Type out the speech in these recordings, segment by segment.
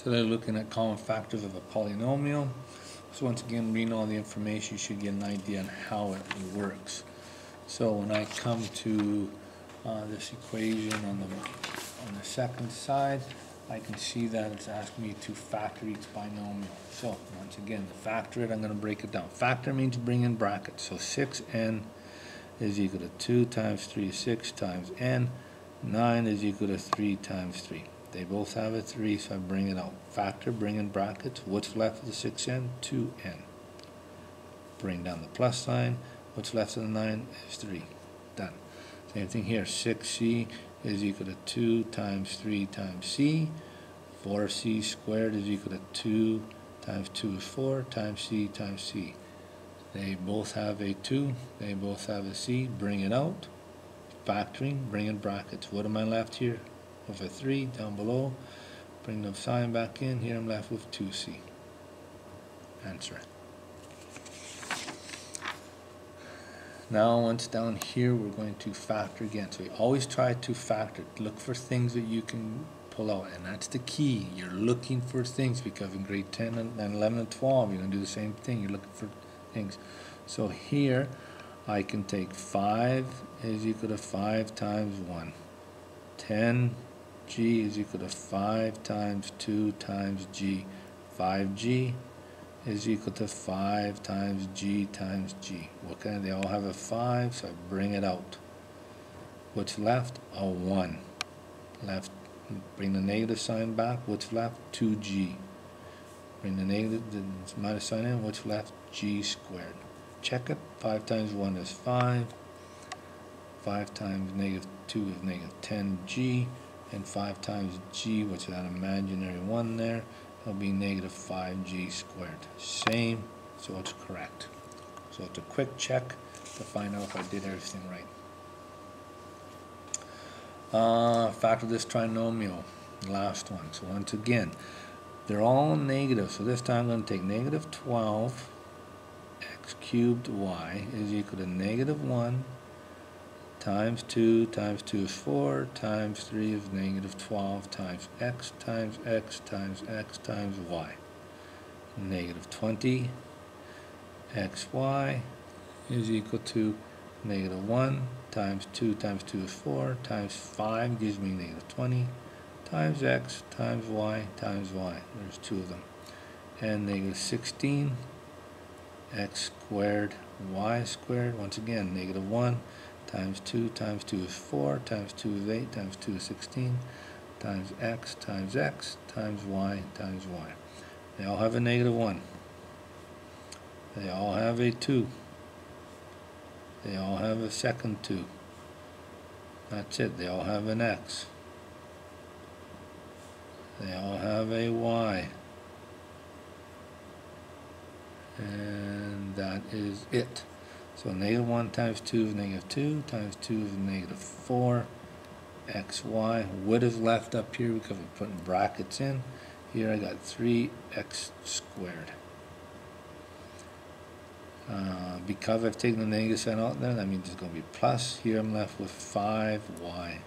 Today looking at common factors of a polynomial. So once again, reading all the information, you should get an idea on how it works. So when I come to this equation on the second side, I can see that it's asking me to factor each binomial. So once again, to factor it, I'm going to break it down. Factor means bring in brackets. So 6n is equal to 2 times 3 is 6 times n. 9 is equal to 3 times 3. They both have a 3, so I bring it out. Factor, bring in brackets. What's left of the 6n? 2n. Bring down the plus sign. What's left of the 9 is 3. Done. Same thing here. 6c is equal to 2 times 3 times c. 4c squared is equal to 2 times 2 is 4 times c. They both have a 2. They both have a c. Bring it out. Factoring, bring in brackets. What am I left here? With a 3 down below. Bring the sign back in. Here I'm left with 2c. Answer. Now once down here, we're going to factor again. So we always try to factor. Look for things that you can pull out, and that's the key. You're looking for things, because in grade 10 and 11 and 12, you're going to do the same thing. You're looking for things. So here, I can take 5 is equal to 5 times 1. 10g is equal to 5 times 2 times g. 5g is equal to 5 times g times g. What kind of, they all have a 5, so I bring it out. What's left? A 1. Left, bring the negative sign back. What's left? 2g. Bring the negative, the minus sign in. What's left? G squared. Check it. 5 times 1 is 5. 5 times negative 2 is negative 10g. And 5 times g, which is that imaginary 1 there, it'll be negative 5g squared. Same, so it's correct. So it's a quick check to find out if I did everything right. Factor this trinomial, last one. So once again, they're all negative. So this time I'm going to take negative 12 x cubed y is equal to negative 1 times 2 is 4 times 3 is negative 12 times x times x times x times y. Negative 20 xy is equal to negative 1 times 2 is 4 times 5 gives me negative 20 times x times y times y. There's two of them. And negative 16 x squared y squared. Once again, negative 1 times 2 is 4 times 2 is 8 times 2 is 16 times x times y times y. They all have a negative 1. They all have a 2. They all have a second 2. That's it. They all have an x. They all have a y. And that is it. So negative 1 times 2 is negative 2, times 2 is negative 4, xy. What is left up here because we're putting brackets in? Here I got 3x squared. Because I've taken the negative sign out there, that means it's going to be plus. Here I'm left with 5y.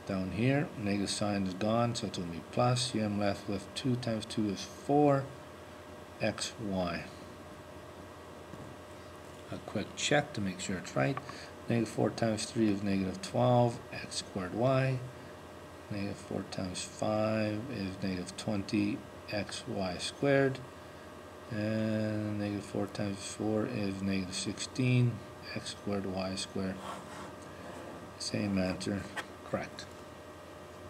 Down here, negative sign is gone, so it's going to be plus. Here I'm left with 2 times 2 is 4, xy. A quick check to make sure it's right. Negative 4 times 3 is negative 12, x squared y. Negative 4 times 5 is negative 20, xy squared. And negative 4 times 4 is negative 16, x squared y squared. Same answer, correct.